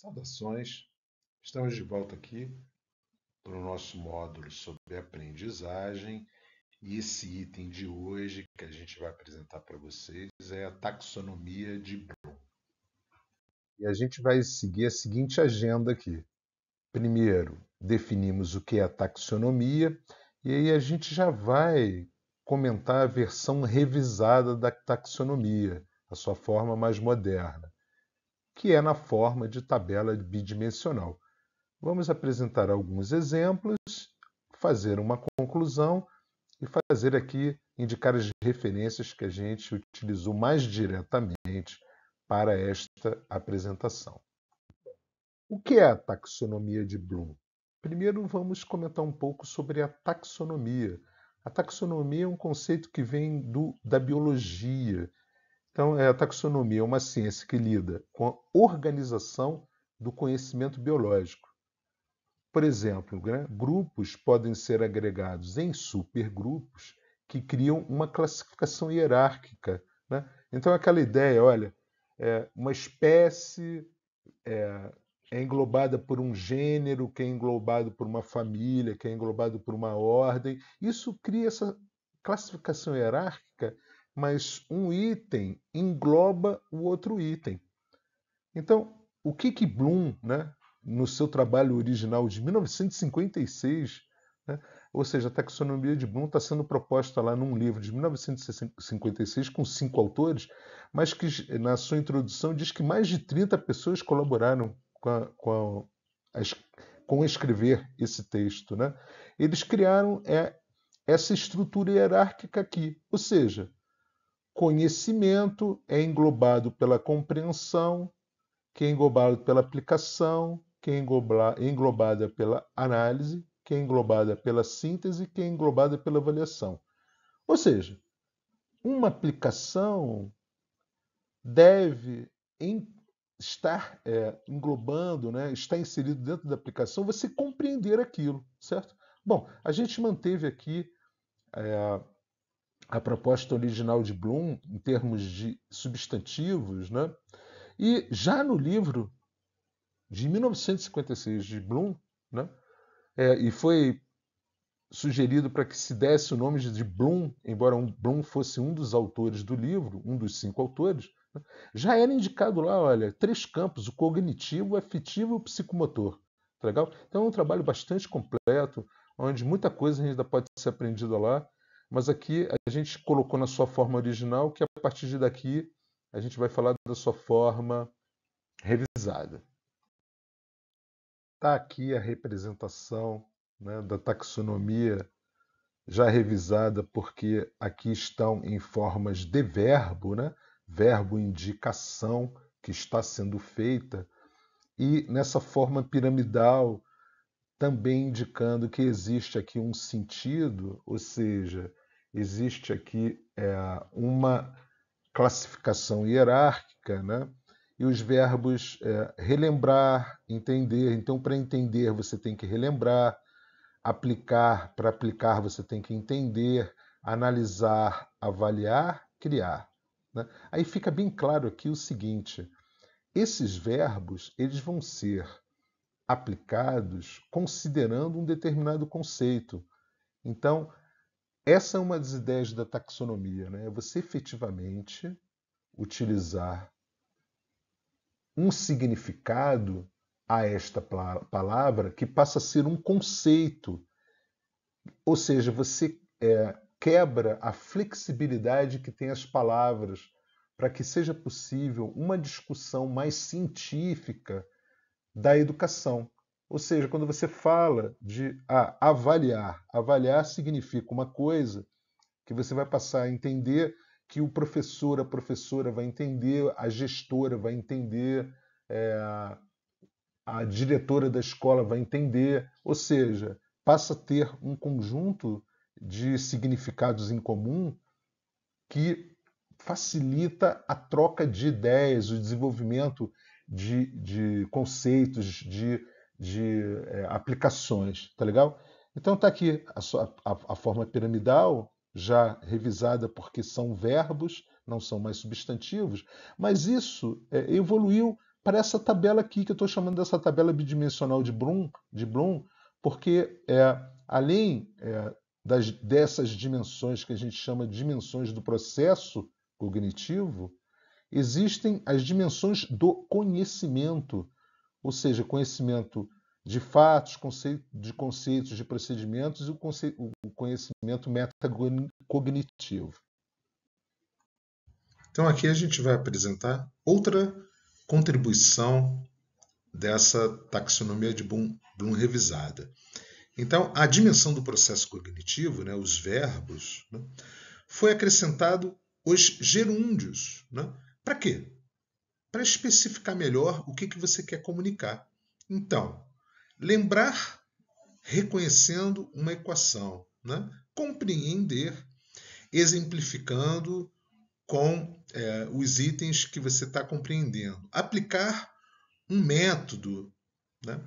Saudações, estamos de volta aqui para o nosso módulo sobre aprendizagem e esse item de hoje que a gente vai apresentar para vocês é a taxonomia de Bloom. E a gente vai seguir a seguinte agenda aqui. Primeiro, definimos o que é a taxonomia e aí a gente já vai comentar a versão revisada da taxonomia, a sua forma mais moderna, que é na forma de tabela bidimensional. Vamos apresentar alguns exemplos, fazer uma conclusão e fazer aqui, indicar as referências que a gente utilizou mais diretamente para esta apresentação. O que é a taxonomia de Bloom? Primeiro, vamos comentar um pouco sobre a taxonomia. A taxonomia é um conceito que vem da biologia. Então, a taxonomia é uma ciência que lida com a organização do conhecimento biológico. Por exemplo, grupos podem ser agregados em supergrupos que criam uma classificação hierárquica. Né? Então, aquela ideia, olha, uma espécie é englobada por um gênero, que é englobado por uma família, que é englobado por uma ordem. Isso cria essa classificação hierárquica, mas um item engloba o outro item. Então, o que Bloom, né, no seu trabalho original de 1956, né, ou seja, a taxonomia de Bloom está sendo proposta lá num livro de 1956 com 5 autores, mas que na sua introdução diz que mais de 30 pessoas colaboraram com escrever esse texto. Né? Eles criaram essa estrutura hierárquica aqui, ou seja, conhecimento é englobado pela compreensão, que é englobado pela aplicação, que é englobada pela análise, que é englobada pela síntese, que é englobada pela avaliação. Ou seja, uma aplicação deve estar englobando, né, estar inserido dentro da aplicação, você compreender aquilo, certo? Bom, a gente manteve aqui a proposta original de Bloom em termos de substantivos, né? E já no livro de 1956 de Bloom, né? E foi sugerido para que se desse o nome de Bloom, embora Bloom fosse um dos autores do livro, um dos 5 autores, né? Já era indicado lá, olha, 3 campos, o cognitivo, o afetivo e o psicomotor. Tá legal? Então é um trabalho bastante completo, onde muita coisa ainda pode ser aprendida lá, mas aqui a gente colocou na sua forma original, que a partir daqui a gente vai falar da sua forma revisada. Está aqui a representação, né, da taxonomia já revisada, porque aqui estão em formas de verbo, né, verbo indicação que está sendo feita, e nessa forma piramidal também indicando que existe aqui um sentido, ou seja, existe aqui uma classificação hierárquica, né? E os verbos relembrar, entender. Então, para entender, você tem que relembrar. Aplicar, para aplicar, você tem que entender. Analisar, avaliar, criar. Né? Aí fica bem claro aqui o seguinte: esses verbos eles vão ser aplicados considerando um determinado conceito. Então, essa é uma das ideias da taxonomia, né? É você efetivamente utilizar um significado a esta palavra que passa a ser um conceito. Ou seja, você quebra a flexibilidade que tem as palavras para que seja possível uma discussão mais científica da educação. Ou seja, quando você fala de avaliar, avaliar significa uma coisa que você vai passar a entender, que o professor, a professora vai entender, a gestora vai entender, a diretora da escola vai entender, ou seja, passa a ter um conjunto de significados em comum que facilita a troca de ideias, o desenvolvimento de conceitos, de aplicações, tá legal? Então tá aqui a forma piramidal, já revisada porque são verbos, não são mais substantivos, mas isso evoluiu para essa tabela aqui, que eu estou chamando dessa tabela bidimensional de Bloom, porque além dessas dimensões que a gente chama de dimensões do processo cognitivo, existem as dimensões do conhecimento, ou seja, conhecimento de fatos, de conceitos, de procedimentos e o conhecimento metacognitivo. Então aqui a gente vai apresentar outra contribuição dessa taxonomia de Bloom revisada. Então, a dimensão do processo cognitivo, né, os verbos, né, foi acrescentado os gerúndios. Né? Para quê? Para especificar melhor o que você quer comunicar. Então, lembrar reconhecendo uma equação, né? Compreender, exemplificando com os itens que você está compreendendo. Aplicar um método, né?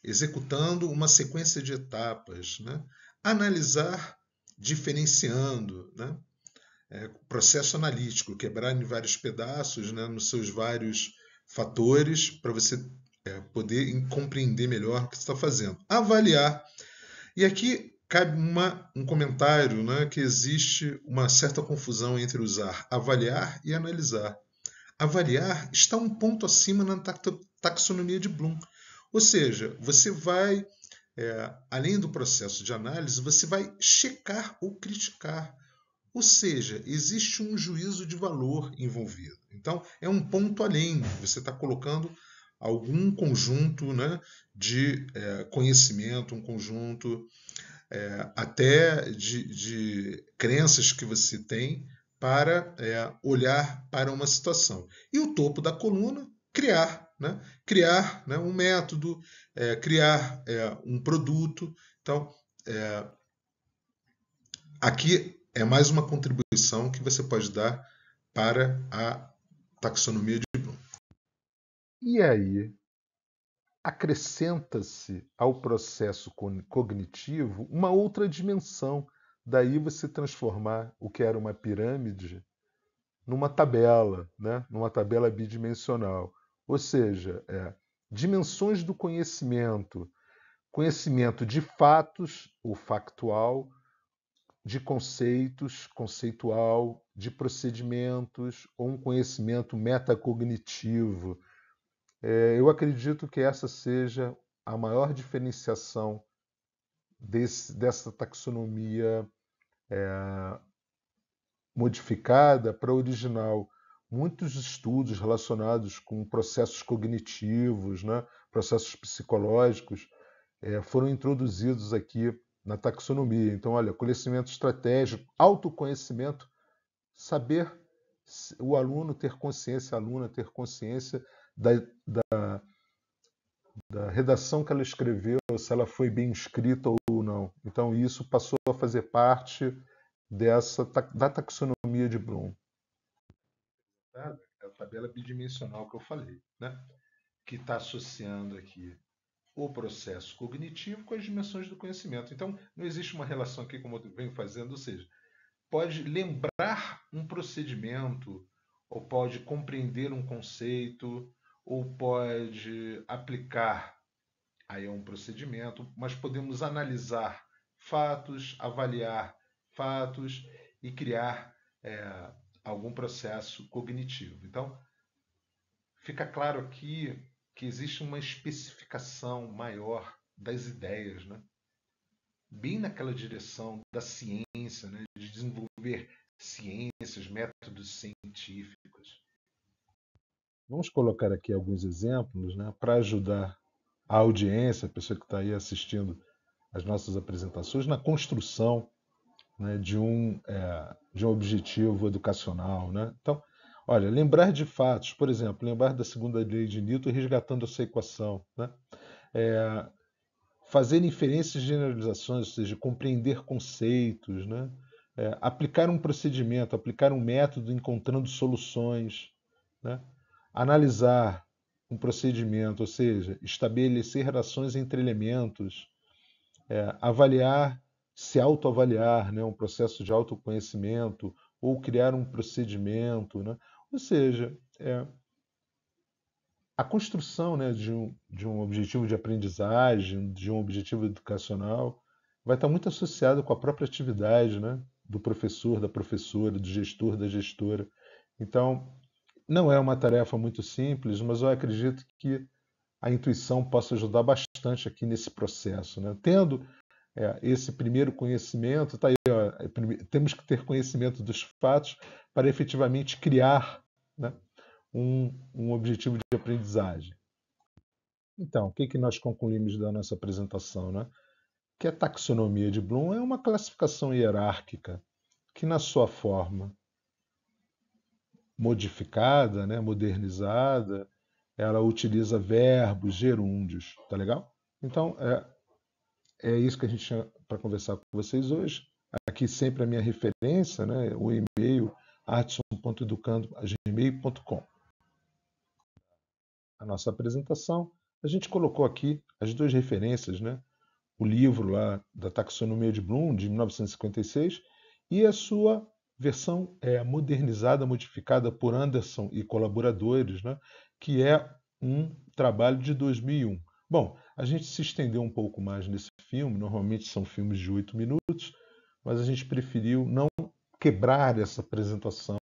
Executando uma sequência de etapas. Né? Analisar diferenciando. Né? Processo analítico, quebrar em vários pedaços, né? Nos seus vários fatores, para você poder compreender melhor o que você está fazendo. Avaliar. E aqui cabe um comentário, né, que existe uma certa confusão entre usar avaliar e analisar. Avaliar está um ponto acima na taxonomia de Bloom. Ou seja, você vai, além do processo de análise, você vai checar ou criticar. Ou seja, existe um juízo de valor envolvido. Então, é um ponto além. Você está colocando algum conjunto, né, de conhecimento, um conjunto até de crenças que você tem para olhar para uma situação. E o topo da coluna, criar. Né? Criar, né, um método, criar um produto. Então, aqui é mais uma contribuição que você pode dar para a taxonomia de Bloom. E aí, acrescenta-se ao processo cognitivo uma outra dimensão. Daí você transformar o que era uma pirâmide numa tabela, né? Numa tabela bidimensional. Ou seja, dimensões do conhecimento. Conhecimento de fatos, o factual, de conceitos, conceitual, de procedimentos, ou um conhecimento metacognitivo. Eu acredito que essa seja a maior diferenciação dessa taxonomia modificada para a original. Muitos estudos relacionados com processos cognitivos, né, processos psicológicos, foram introduzidos aqui na taxonomia. Então, olha, conhecimento estratégico, autoconhecimento, saber o aluno ter consciência, a aluna ter consciência da redação que ela escreveu, se ela foi bem escrita ou não. Então, isso passou a fazer parte da taxonomia de Bloom. É a tabela bidimensional que eu falei, né? Que está associando aqui o processo cognitivo com as dimensões do conhecimento. Então, não existe uma relação aqui, como eu venho fazendo, ou seja, pode lembrar um procedimento, ou pode compreender um conceito, ou pode aplicar aí um procedimento, mas podemos analisar fatos, avaliar fatos e criar algum processo cognitivo. Então, fica claro aqui que existe uma especificação maior das ideias, né? Bem naquela direção da ciência, né? De desenvolver ciências, métodos científicos. Vamos colocar aqui alguns exemplos, né, para ajudar a audiência, a pessoa que está aí assistindo as nossas apresentações, na construção, né, de um objetivo educacional. Né? Então, olha, lembrar de fatos, por exemplo, lembrar da segunda lei de Newton resgatando essa equação. Né? Fazer inferências e generalizações, ou seja, compreender conceitos, né? Aplicar um procedimento, aplicar um método encontrando soluções, né? Analisar um procedimento, ou seja, estabelecer relações entre elementos, avaliar, se autoavaliar, né? Um processo de autoconhecimento, ou criar um procedimento. Né? Ou seja, a construção, né, de um objetivo de aprendizagem, de um objetivo educacional, vai estar muito associado com a própria atividade, né, do professor, da professora, do gestor, da gestora. Então, não é uma tarefa muito simples, mas eu acredito que a intuição possa ajudar bastante aqui nesse processo, né? Tendo esse primeiro conhecimento, tá aí, ó, temos que ter conhecimento dos fatos para efetivamente criar, né, um objetivo de aprendizagem. Então, o que que nós concluímos da nossa apresentação, né? Que a taxonomia de Bloom é uma classificação hierárquica que, na sua forma modificada, né, modernizada, ela utiliza verbos, gerúndios, tá legal? Então, é isso que a gente tinha para conversar com vocês hoje. Aqui sempre a minha referência, né, o e-mail adson.educando@gmail.com. A nossa apresentação, a gente colocou aqui as duas referências, né? O livro lá da Taxonomia de Bloom, de 1956, e a sua versão modernizada, modificada por Anderson e colaboradores, né? Que é um trabalho de 2001. Bom, a gente se estendeu um pouco mais nesse filme, normalmente são filmes de 8 minutos, mas a gente preferiu não quebrar essa apresentação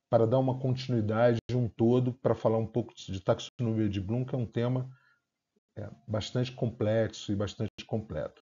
para dar uma continuidade de um todo, para falar um pouco de taxonomia de Bloom, que é um tema bastante complexo e bastante completo.